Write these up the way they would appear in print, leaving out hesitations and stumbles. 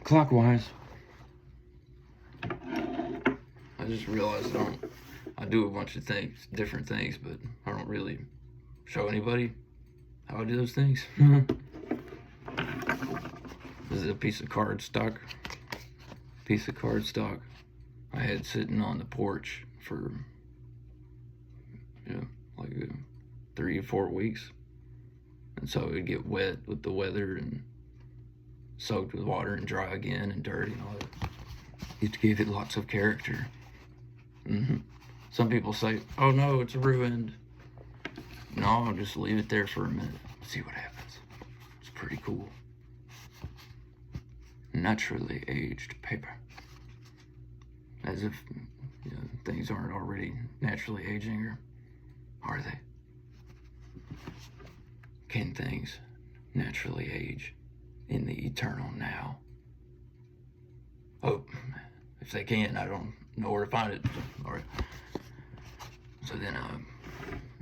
clockwise. I just realized I do a bunch of things, different things, but I don't really show anybody how I do those things. This is a piece of cardstock. I had sitting on the porch for, like 3 or 4 weeks. And so it would get wet with the weather and soaked with water and dry again and dirty and all that. It gave it lots of character. Some people say, oh no, it's ruined. No, I'll just leave it there for a minute. See what happens. It's pretty cool. Naturally aged paper. As if things aren't already naturally aging, or are they? Can things naturally age in the eternal now? Oh, if they can, I don't know where to find it. All right. So then I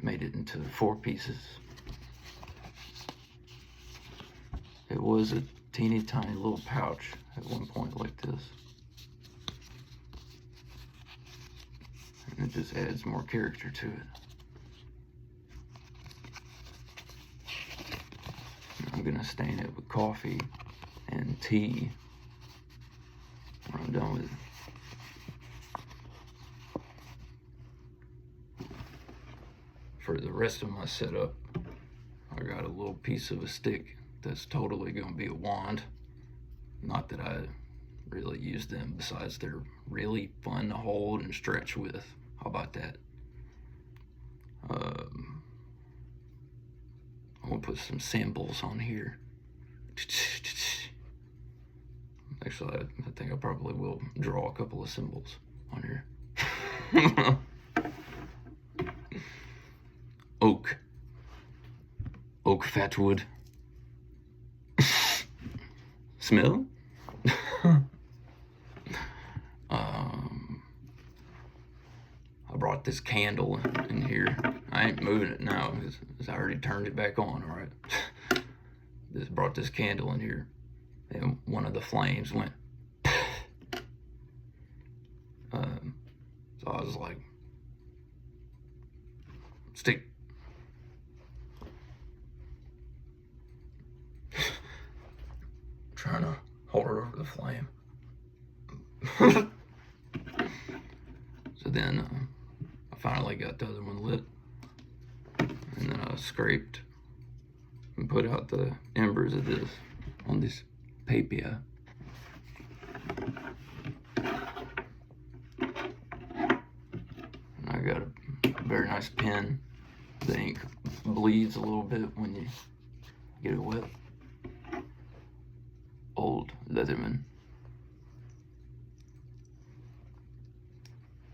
made it into 4 pieces. It was a teeny tiny little pouch at one point like this. And it just adds more character to it. I'm gonna stain it with coffee and tea when I'm done with it. For the rest of my setup, I got a little piece of a stick that's totally gonna be a wand. Not that I really use them, besides they're really fun to hold and stretch with. How about that? I'm gonna put some symbols on here. Actually, I think I probably will draw a couple of symbols on here. Oak fatwood. Smell? I brought this candle in here. I ain't moving it now because I already turned it back on, all right? Just brought this candle in here, and one of the flames went. So I was like, stick. Trying to hold it over the flame. So then I finally got the other one lit, and then I scraped and put out the embers of this on this paper. And I got a very nice pen. The ink bleeds a little bit when you get it wet. Old Leatherman.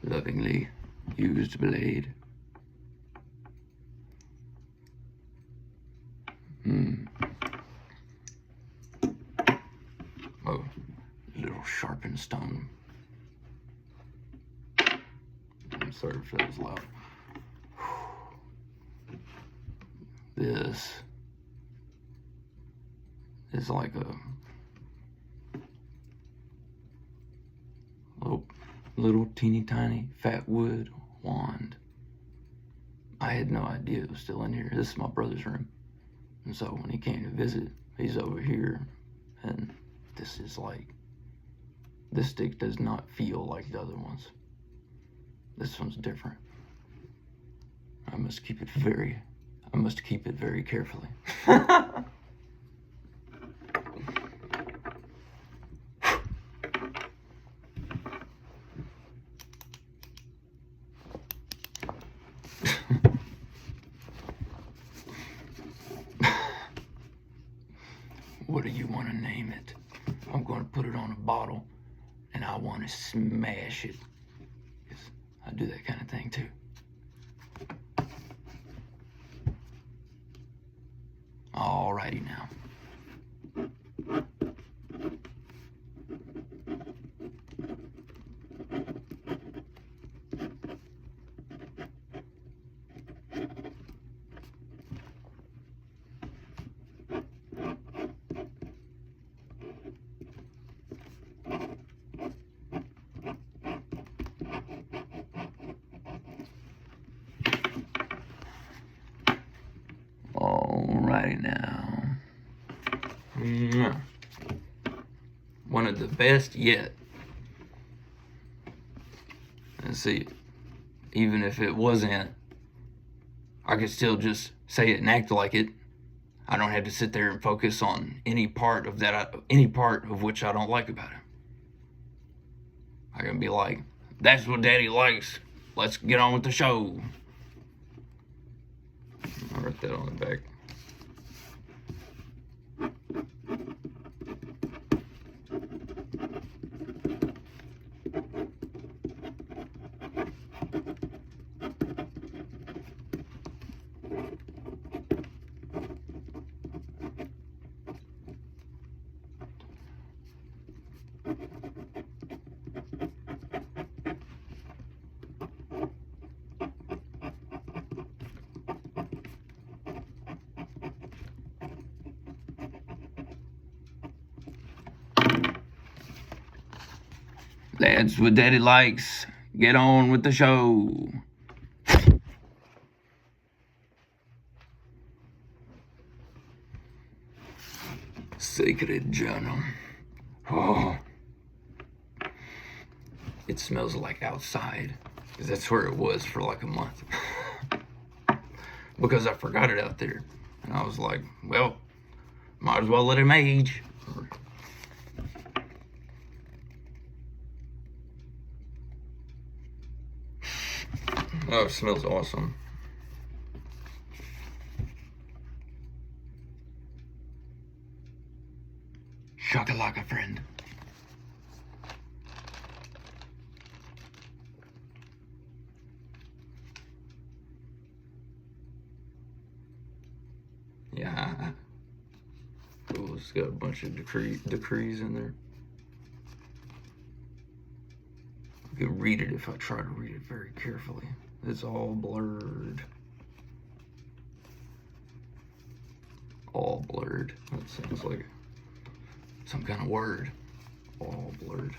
Lovingly used blade. Oh, little sharpened stone. I'm sorry if that was loud. This is like a little teeny tiny fat wood wand. I had no idea it was still in here. This is my brother's room. And so when he came to visit, he's over here, and this is like, this stick does not feel like the other ones. This one's different. I must keep it very carefully. What do you want to name it? I'm going to put it on a bottle, and I want to smash it. I do that kind of thing too. Alrighty now. now. One of the best yet. And see, even if it wasn't, I could still just say it and act like it. I don't have to sit there and focus on any part of which I don't like about him. I can be like, that's what Daddy likes. Let's get on with the show. I'll write that on the back. That's what Daddy likes. Get on with the show. Sacred journal. Oh. It smells like outside. Because that's where it was for like a month. Because I forgot it out there. And I was like, well, might as well let him age. Oh, it smells awesome. Shakalaka, friend. Yeah. Oh, it's got a bunch of decrees in there. You can read it if I try to read it very carefully. It's all blurred. All blurred. That sounds like some kind of word. All blurred.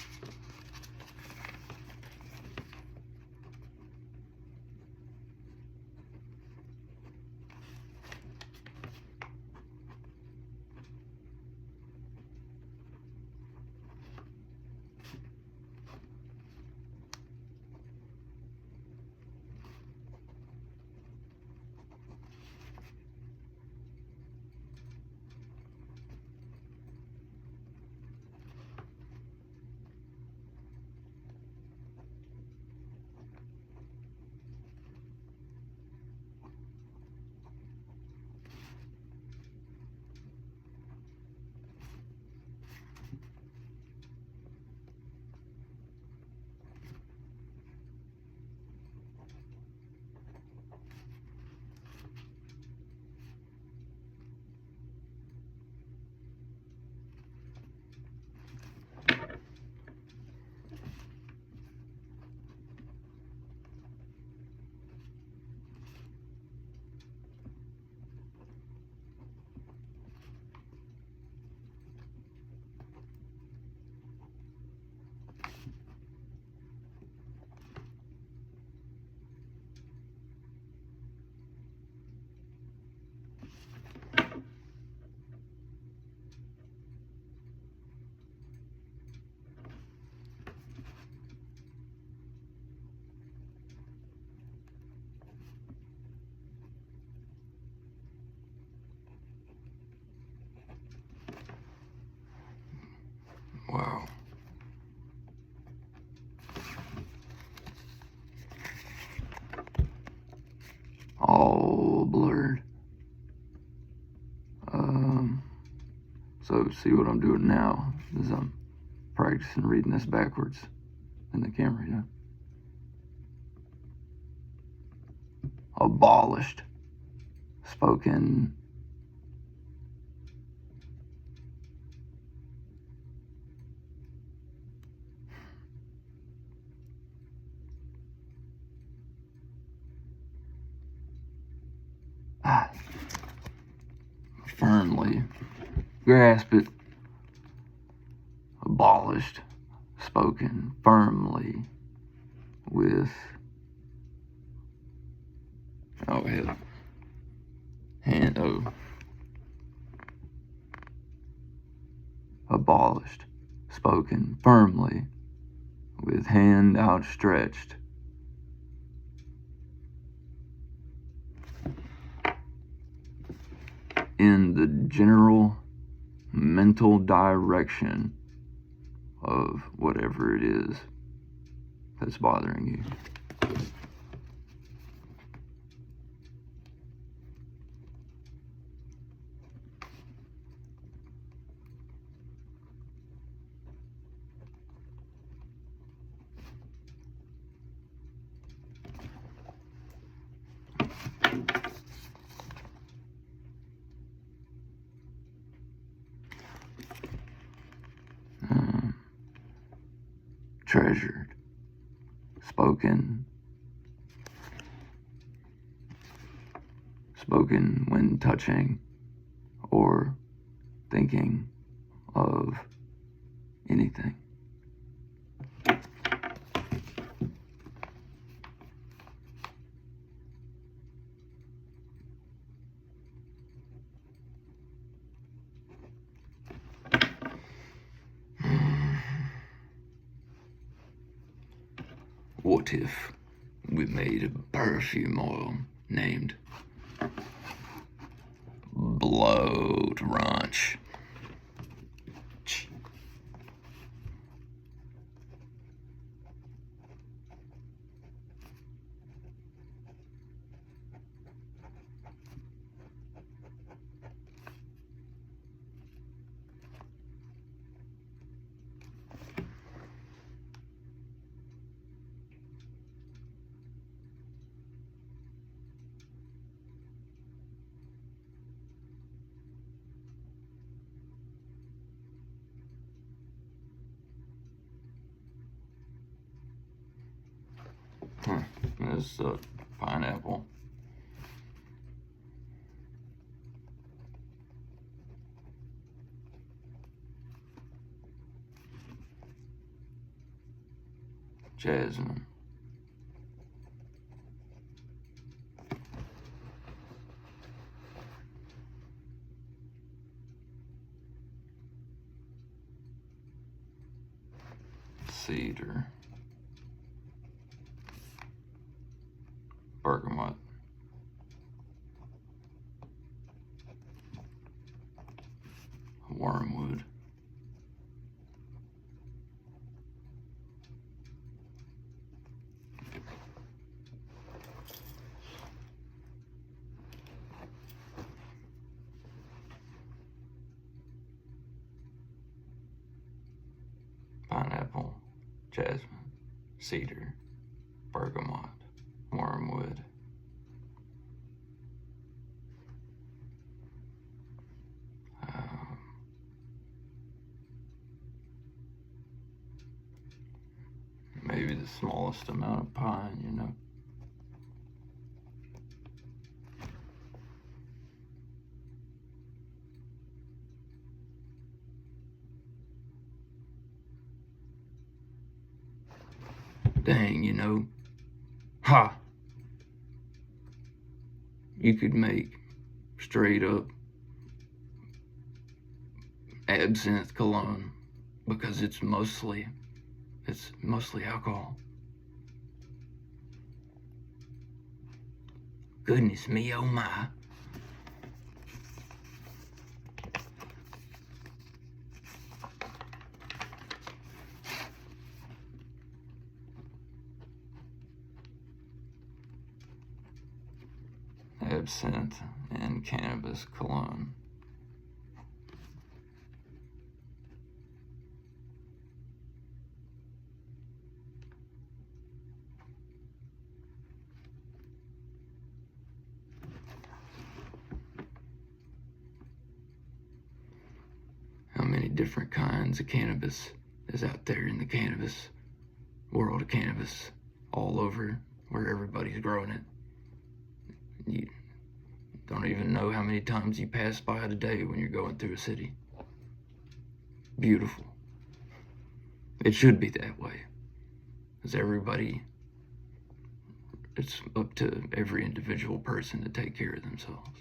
Wow. All blurred. So see what I'm doing now is I'm practicing reading this backwards in the camera, you know. Abolished. Spoken. Firmly grasp it. Abolished, spoken firmly with, oh hell, abolished, spoken firmly, with hand outstretched. In the general mental direction of whatever it is that's bothering you. Treasured, spoken when touching or thinking of anything. What if we made a perfume oil named Bloat Ranch? This pineapple. Jasmine. Cedar. Bergamot. Wormwood. Pineapple, jasmine, cedar, bergamot, wormwood. Maybe the smallest amount of pine, you know. Dang, you know. Ha! You could make straight up absinthe cologne because it's mostly alcohol. Goodness me, oh my. Absinthe and cannabis cologne. How many different kinds of cannabis is out there in the cannabis world of cannabis all over where everybody's growing it? You don't even know how many times you pass by it a day when you're going through a city. Beautiful. It should be that way. Because it's up to every individual person to take care of themselves.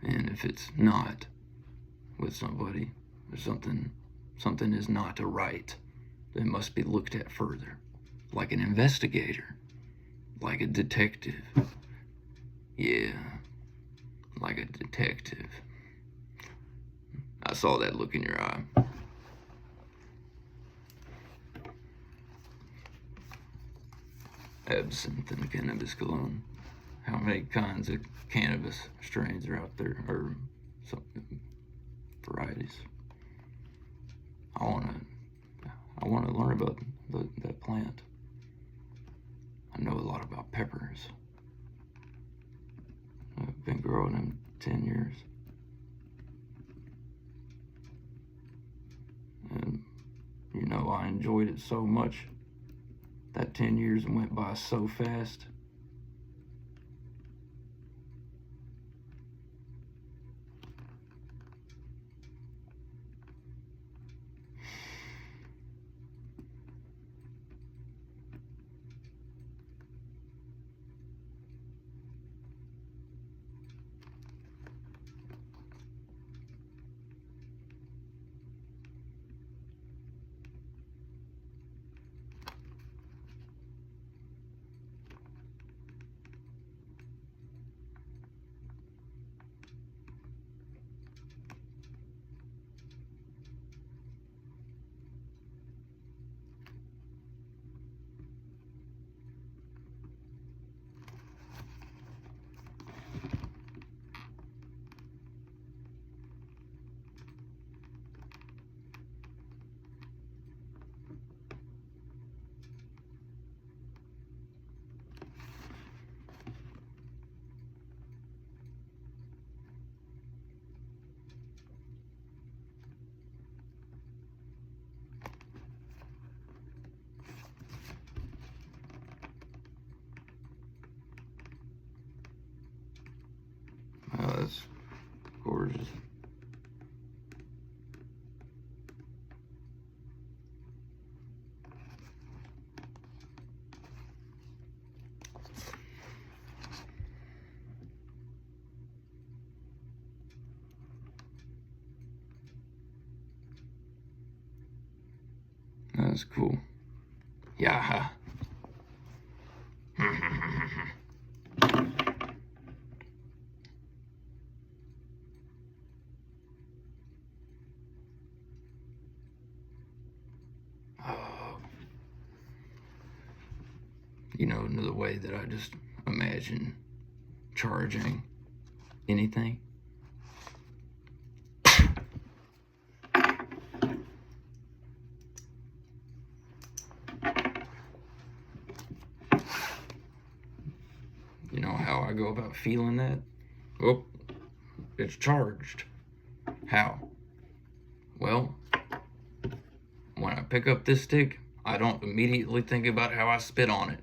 And if it's not with somebody, or something is not right, it must be looked at further, like an investigator, like a detective. Yeah, like a detective. I saw that look in your eye. Absinthe and cannabis cologne. How many kinds of cannabis strains are out there, or some varieties? I wanna learn about that plant. I know a lot about peppers. I've been growing them 10 years. And I enjoyed it so much. That 10 years went by so fast. Oh, that's gorgeous. That's cool. Yeah. Another way that I just imagine charging anything. You know how I go about feeling that? Oh, it's charged. How? Well, when I pick up this stick, I don't immediately think about how I spit on it.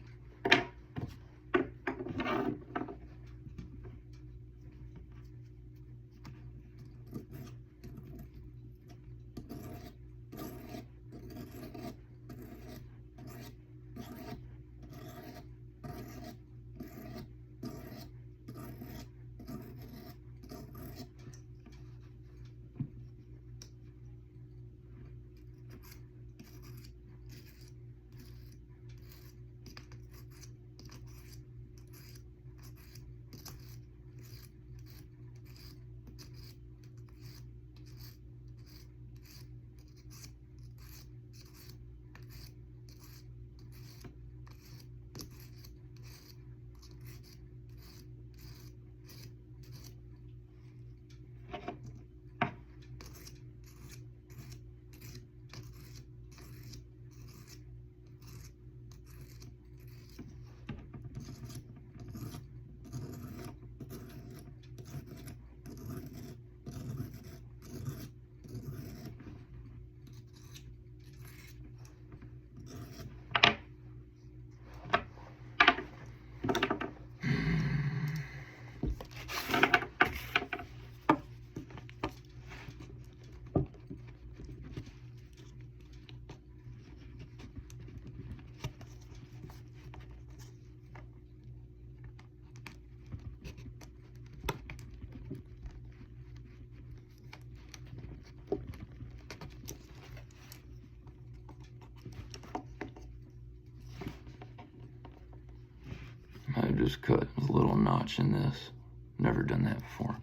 just cut a little notch in this. Never done that before.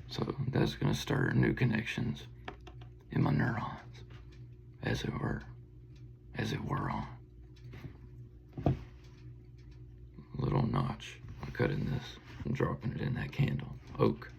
So that's gonna start new connections in my neurons, as it were on. Little notch. I'm cutting this and dropping it in that candle. Oak.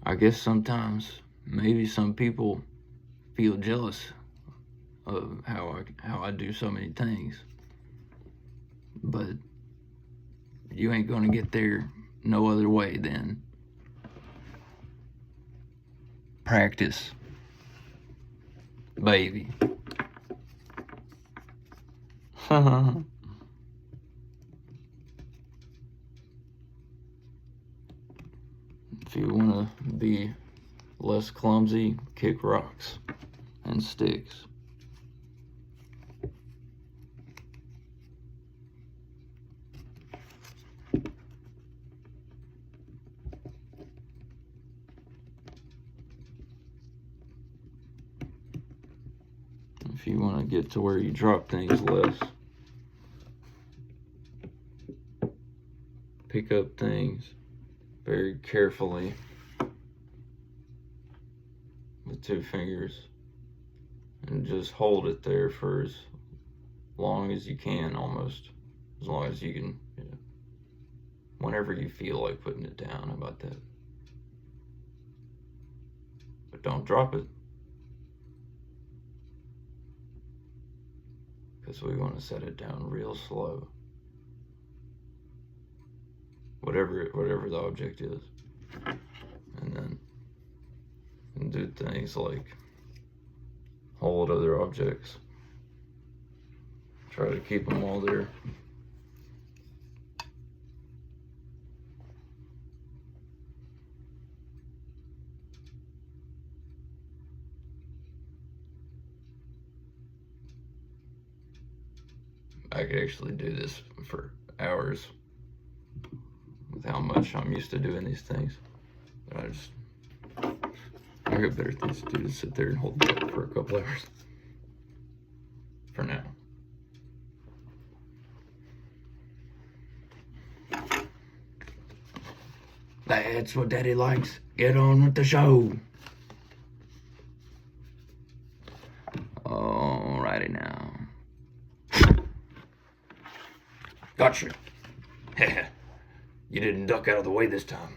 I guess sometimes maybe some people feel jealous of how I do so many things, but you ain't gonna get there no other way than practice, baby. If you want to be less clumsy, kick rocks and sticks. If you want to get to where you drop things less, pick up things very carefully with 2 fingers and just hold it there for as long as you can, almost as long as you can, whenever you feel like putting it down. How about that? But don't drop it, because we want to set it down real slow, whatever the object is. And then do things like hold other objects, try to keep them all there. I could actually do this for hours with how much I'm used to doing these things. But I got better things to do than sit there and hold it up for a couple hours. For now. That's what Daddy likes. Get on with the show. Alrighty now. Gotcha. You didn't duck out of the way this time.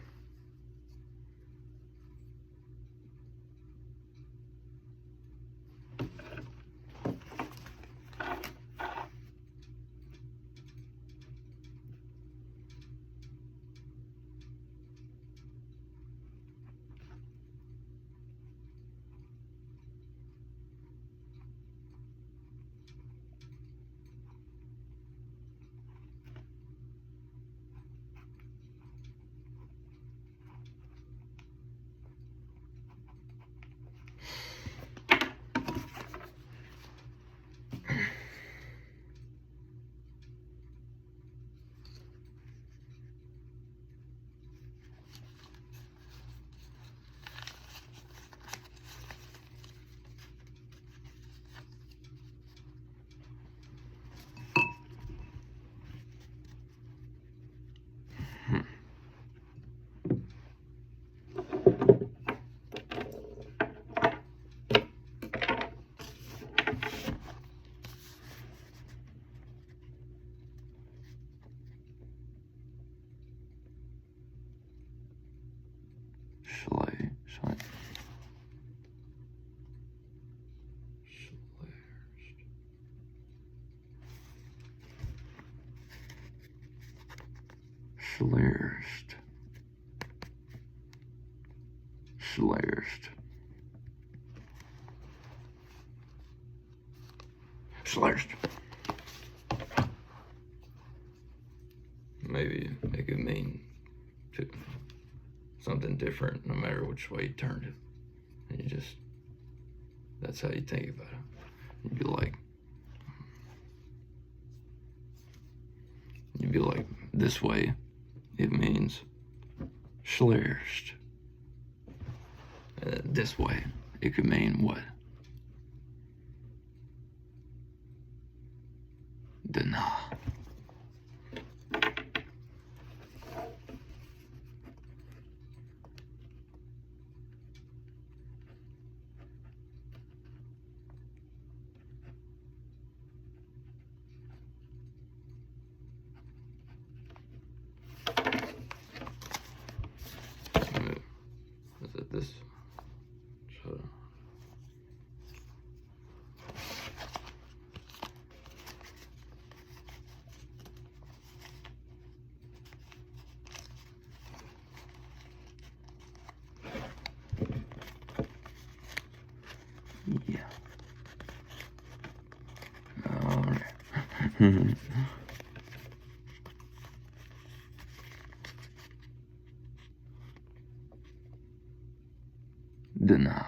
Schley. Schlerst. Maybe it could mean something different no matter which way you turned it. And you just, that's how you think about it. You'd be like, this way, it means schlerst. This way, it could mean what? Deny. Is it this? Yeah. All right. Deny.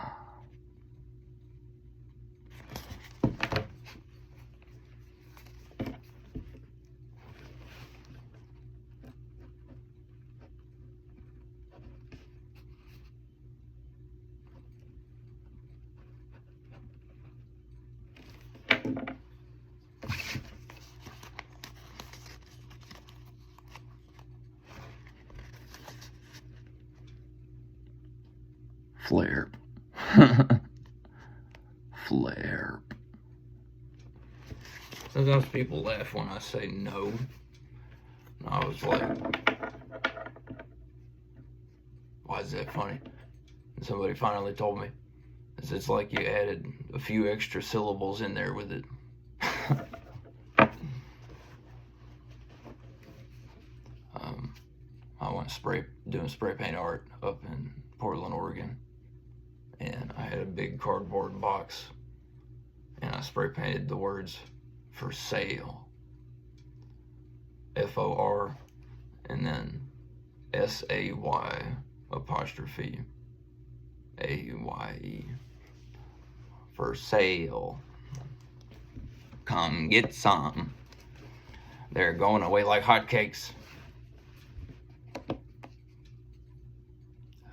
Flare. Flare. Sometimes people laugh when I say no. And I was like, why is that funny? And somebody finally told me, it's like you added a few extra syllables in there with it. I went doing spray paint art up in Portland, Oregon. And I had a big cardboard box, and I spray painted the words for sale, FOR, and then SAY apostrophe AYE, for sale. Come get some. They're going away like hotcakes.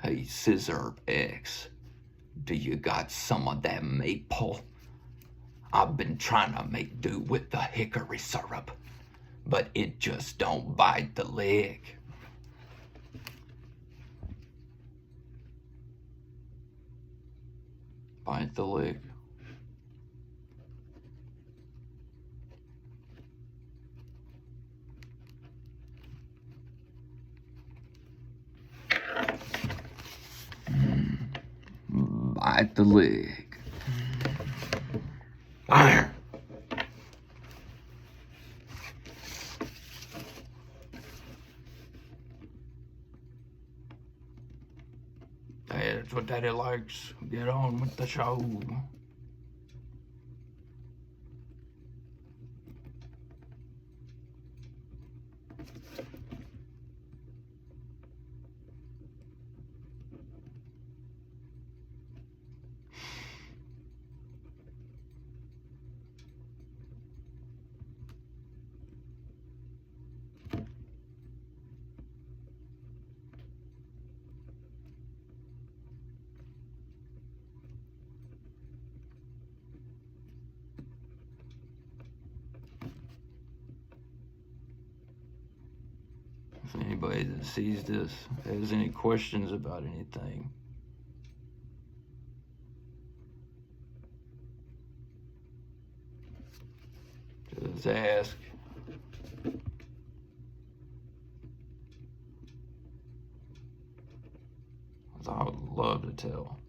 Hey, Scissor X. Do you got some of that maple? I've been trying to make do with the hickory syrup, but it just don't bite the leg. Bite the leg. Bite the leg. Iron. That's what Daddy likes. Get on with the show. If anybody that sees this has any questions about anything, just ask. I would love to tell.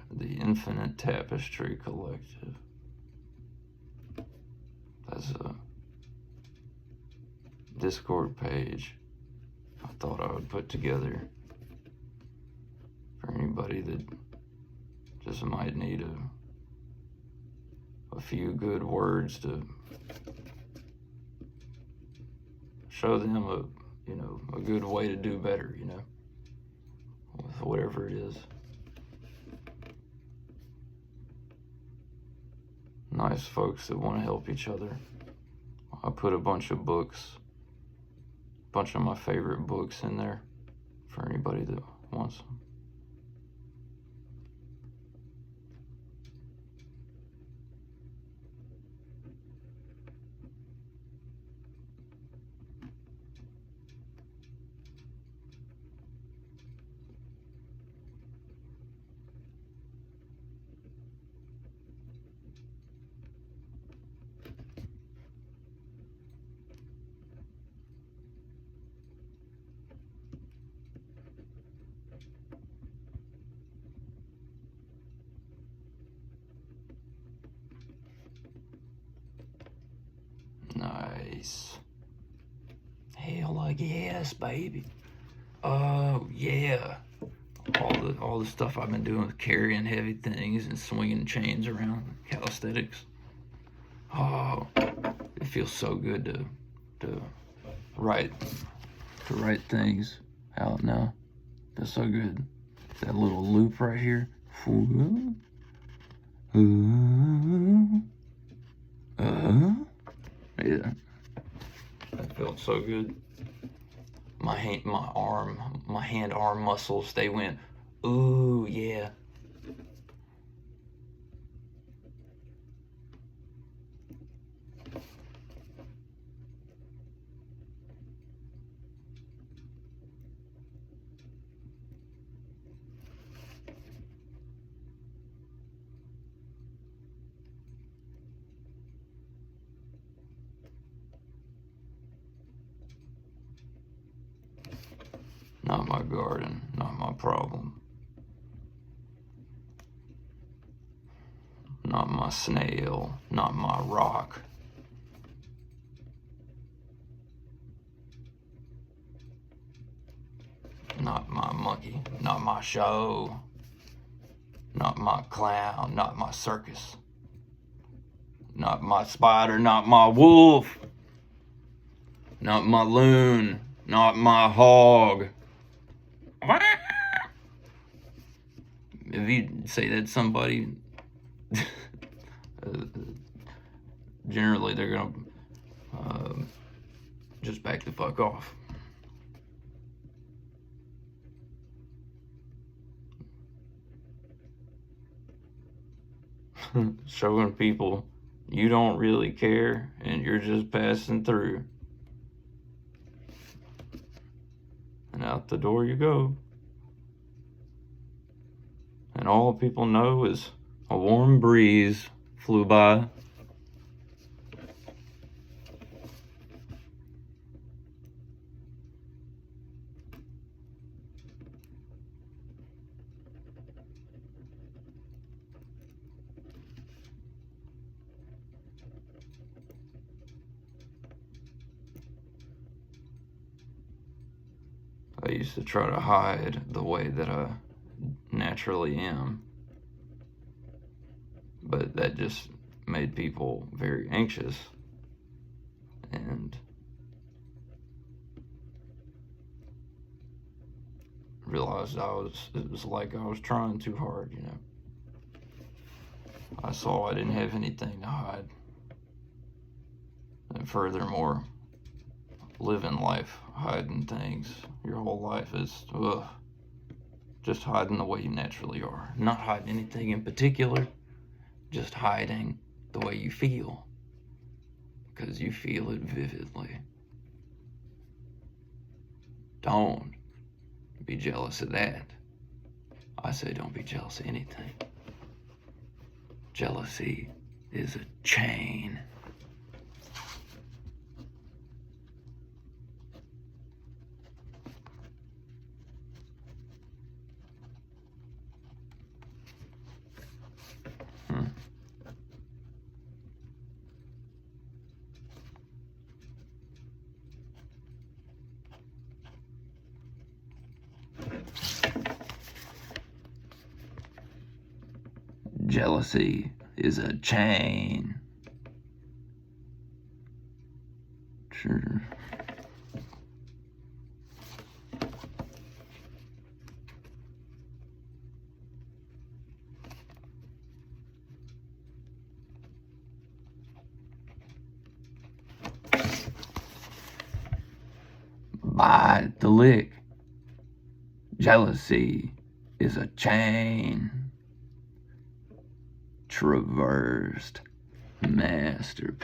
The Infinite Tapestry Collective. That's a Discord page I thought I would put together for anybody that just might need a few good words to show them a good way to do better, with whatever it is. Nice folks that want to help each other. I put a bunch of my favorite books in there for anybody that wants them. Nice. Hell yes, baby. Oh yeah. All the stuff I've been doing with carrying heavy things and swinging chains around, calisthenics. Oh, it feels so good to write things out now. Feels so good. That little loop right here. Yeah, that felt so good. My hand-arm muscles, they went, ooh, yeah. Not my garden, not my problem. Not my snail, not my rock. Not my monkey, not my show. Not my clown, not my circus. Not my spider, not my wolf. Not my loon, not my hog. If you say that to somebody, generally they're gonna just back the fuck off. Showing people you don't really care and you're just passing through. And out the door you go. And all people know is a warm breeze flew by. I used to try to hide the way that I naturally am, but that just made people very anxious, and realized it was like I was trying too hard, I saw I didn't have anything to hide, and furthermore, living life hiding things your whole life is, ugh. Just hiding the way you naturally are. Not hiding anything in particular, just hiding the way you feel. Because you feel it vividly. Don't be jealous of that. I say don't be jealous of anything. Jealousy is a chain. Jealousy is a chain. Sure. Bite the lick. Jealousy is a chain. Traversed masterpiece.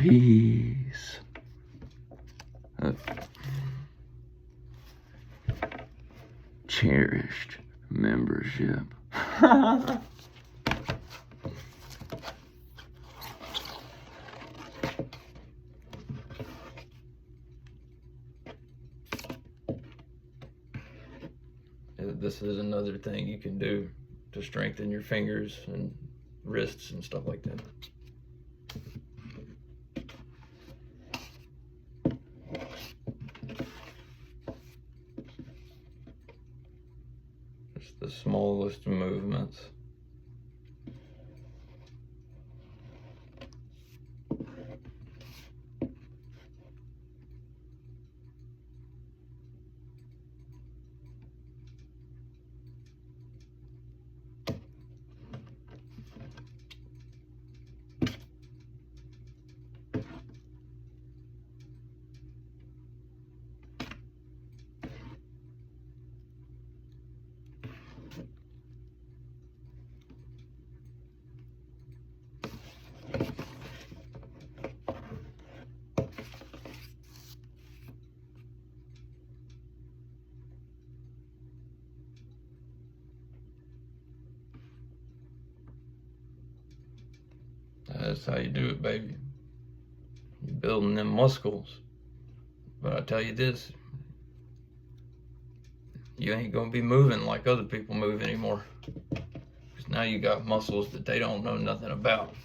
Cherished membership. This is another thing you can do to strengthen your fingers and wrists and stuff like that. Just the smallest movements. That's how you do it, baby. You're building them muscles. But I tell you this, you ain't gonna be moving like other people move anymore. Because now you got muscles that they don't know nothing about.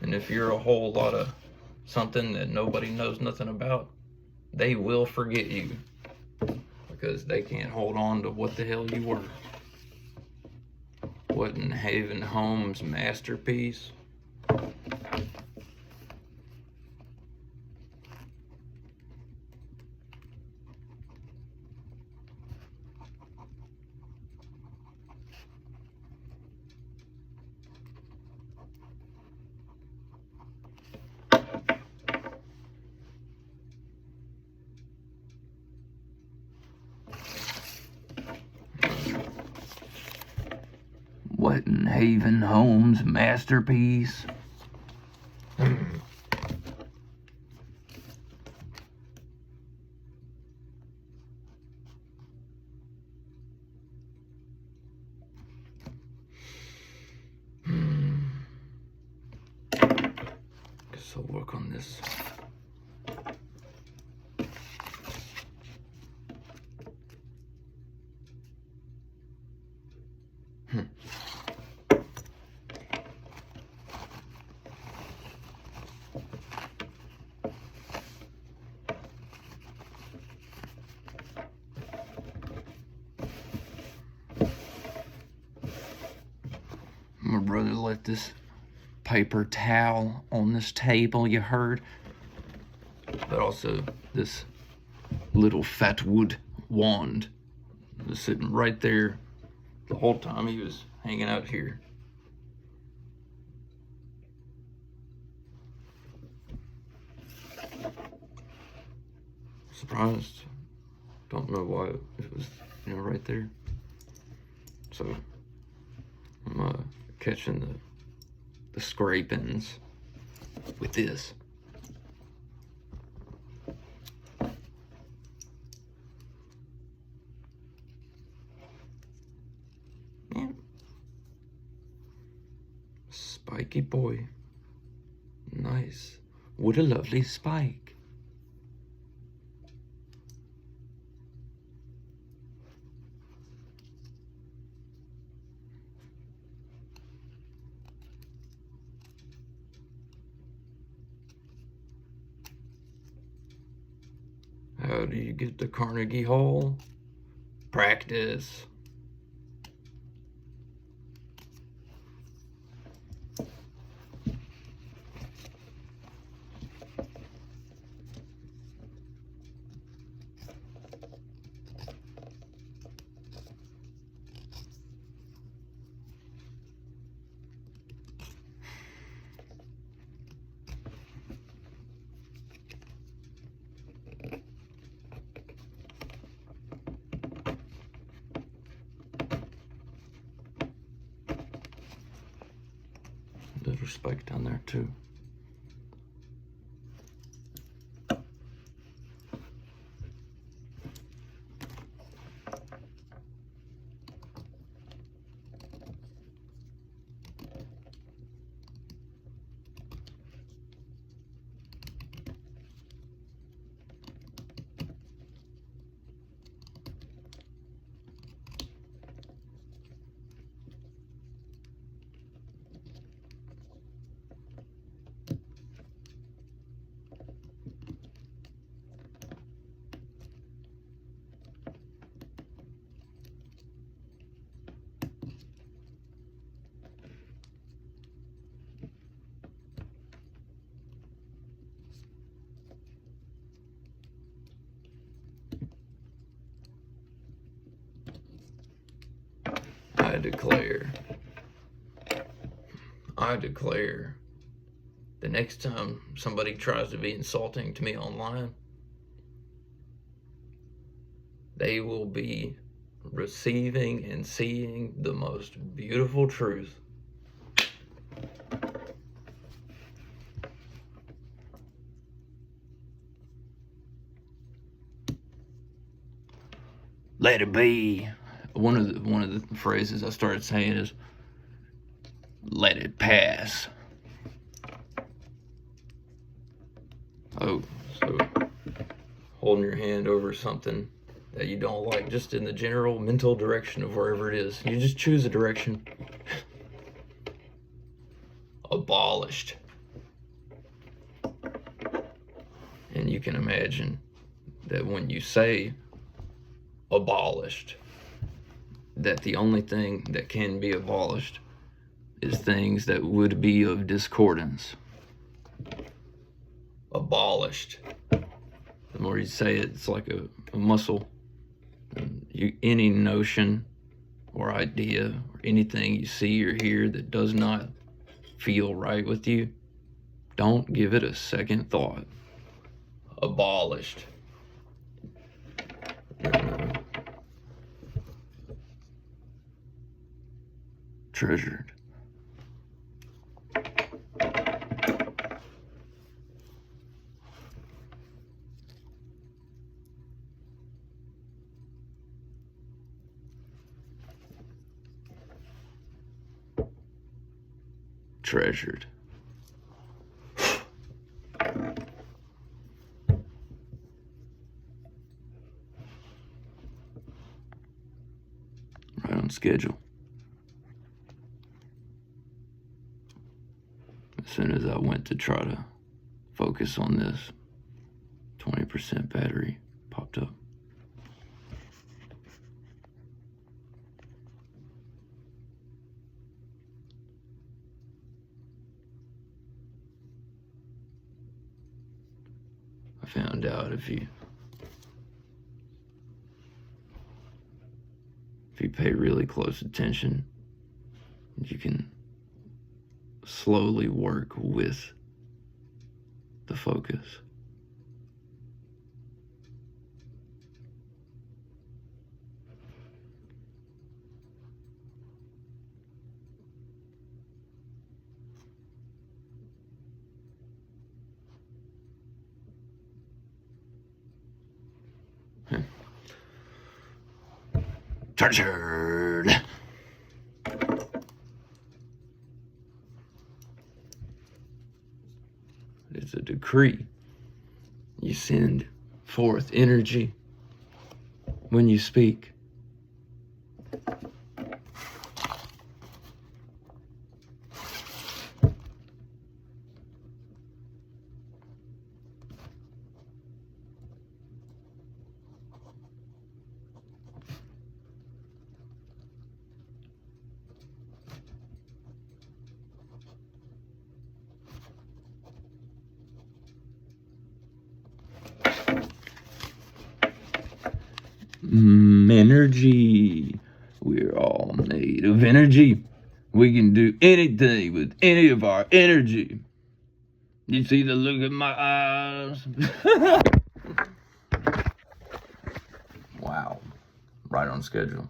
And if you're a whole lot of something that nobody knows nothing about, they will forget you. Because they can't hold on to what the hell you were. Wasn't Haven Home's masterpiece? Wasn't Haven Home's masterpiece? Guess I'll work on this. My brother left this paper towel on this table, you heard? But also this little fat wood wand was sitting right there the whole time he was hanging out here. Surprised. Don't know why it was right there. So I'm catching the scrapings with this. Yeah. Spiky boy. Nice. What a lovely spike. How do you get to Carnegie Hall? Practice. Little spike down there too. I declare, the next time somebody tries to be insulting to me online, they will be receiving and seeing the most beautiful truth. Let it be. One of the phrases I started saying is, let it pass. Oh, so holding your hand over something that you don't like, just in the general mental direction of wherever it is. You just choose a direction. Abolished. And you can imagine that when you say abolished, that the only thing that can be abolished is things that would be of discordance. Abolished. The more you say it, it's like a muscle. Any notion or idea or anything you see or hear that does not feel right with you, don't give it a second thought. Abolished. Treasured. Treasured. Right on schedule. As soon as I went to try to focus on this, 20% battery popped up. I found out if you pay really close attention, you can slowly work with the focus. treasured. It's a decree. You send forth energy when you speak. Energy. We're all made of energy. We can do anything with any of our energy. You see the look in my eyes? Wow. Right on schedule.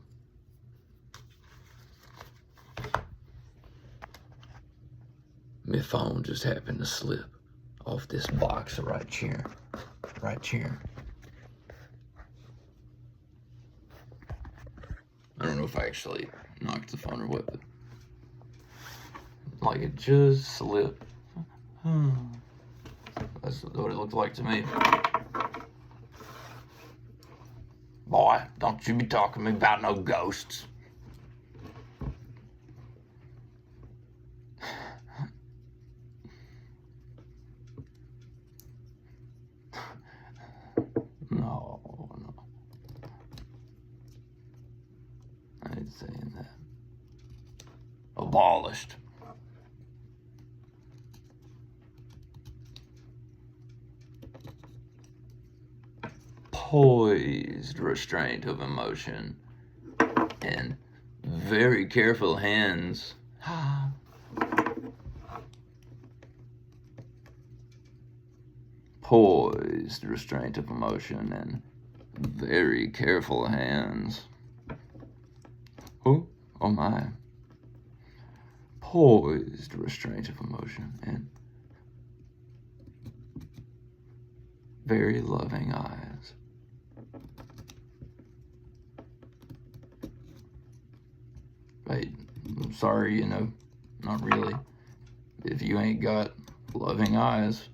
My phone just happened to slip off this box right here. Right here. I don't know if I actually knocked the phone or what, but like it just slipped. That's what it looked like to me. Boy, don't you be talking to me about no ghosts. No. I ain't saying that. Abolished. Poised restraint of emotion and very careful hands. Poised restraint of emotion and very careful hands. Oh my. Poised restraint of emotion and very loving eyes. Right, I'm sorry, not really. If you ain't got loving eyes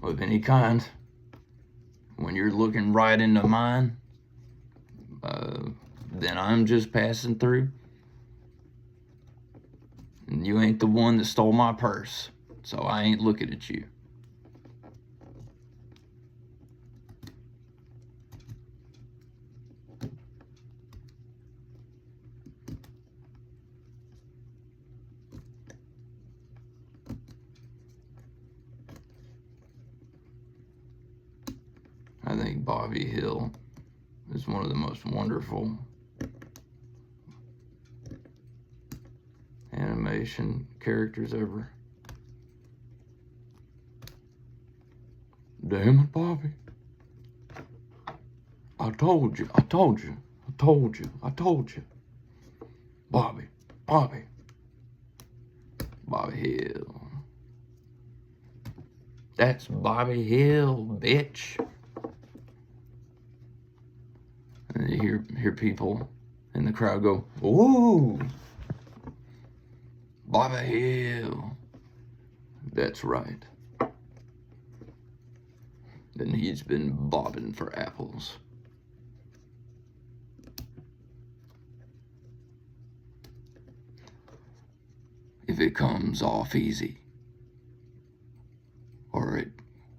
of any kind, when you're looking right into mine, then I'm just passing through. And you ain't the one that stole my purse, so I ain't looking at you. I think Bobby Hill is one of the most wonderful animation characters ever. Damn it, Bobby. I told you. Bobby Hill. That's Bobby Hill, bitch. And you hear people in the crowd go, "Ooh, Bobby Hill." That's right. Then he's been bobbing for apples. If it comes off easy, or it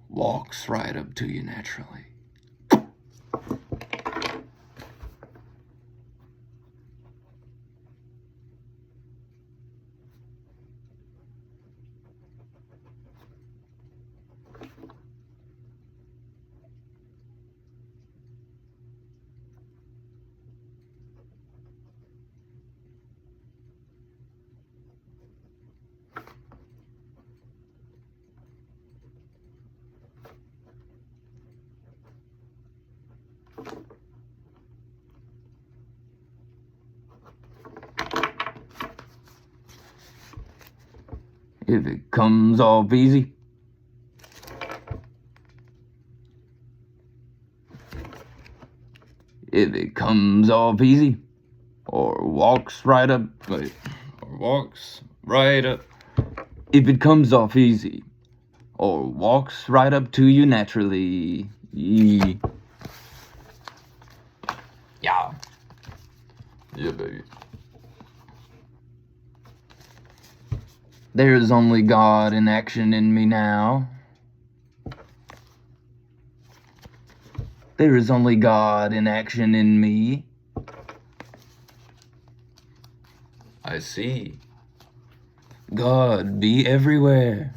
walks right up to you naturally. If it comes off easy, If it comes off easy, or walks right up, wait, or walks right up. If it comes off easy, or walks right up to you naturally. Yee. Yeah. Yeah, baby. There's only God in action in me now. There is only God in action in me. I see. God be everywhere.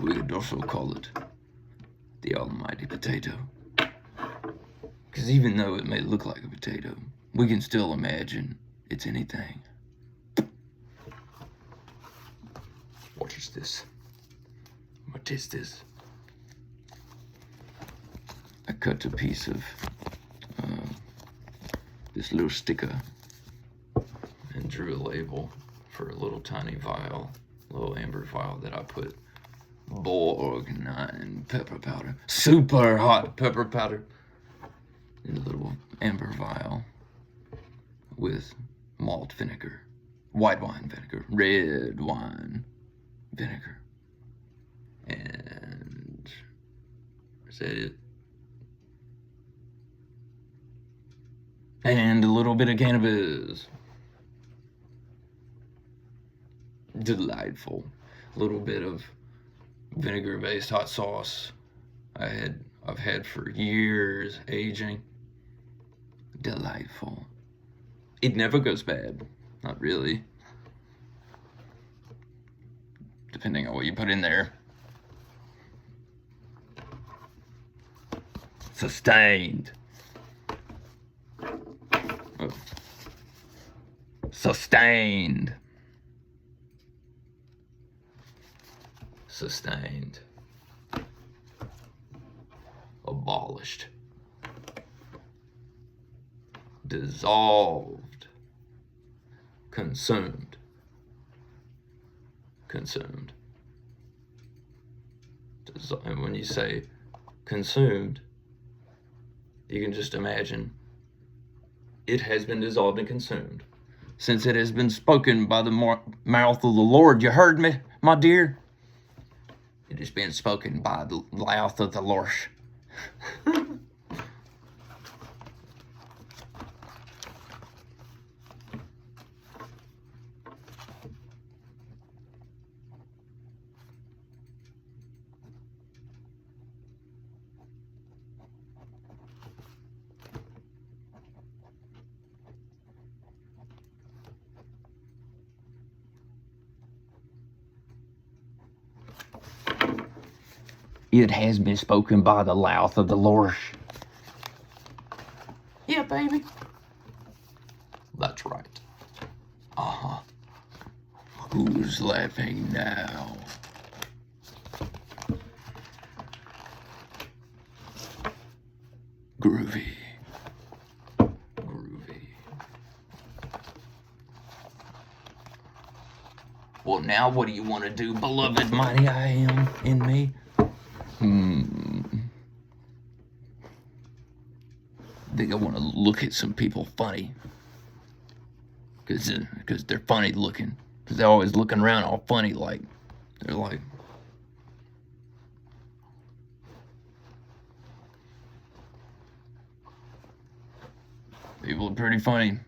We could also call it the almighty potato. Because even though it may look like a potato, we can still imagine it's anything. What is this? What is this? I cut a piece of this little sticker and drew a label for a little tiny vial, little amber vial that I put Borgnine pepper powder, super hot pepper powder, in a little amber vial with malt vinegar, white wine vinegar, red wine vinegar, and is that it? And a little bit of cannabis. Delightful. A little bit of vinegar-based hot sauce I've had for years, aging. Delightful. It never goes bad. Not really. Depending on what you put in there. Sustained. Oh. Sustained. Sustained. Abolished. Dissolved. Consumed. Consumed. And when you say consumed, you can just imagine it has been dissolved and consumed. Since it has been spoken by the mouth of the Lord, you heard me, my dear? It has been spoken by the mouth of the Lord. It has been spoken by the mouth of the Lord. Yeah, baby. That's right. Uh-huh. Who's laughing now? Groovy. Groovy. Well, now what do you want to do, beloved mighty I am in me? I think I want to look at some people funny. Because they're funny looking. Because they're always looking around all funny like. They're like. People are pretty funny.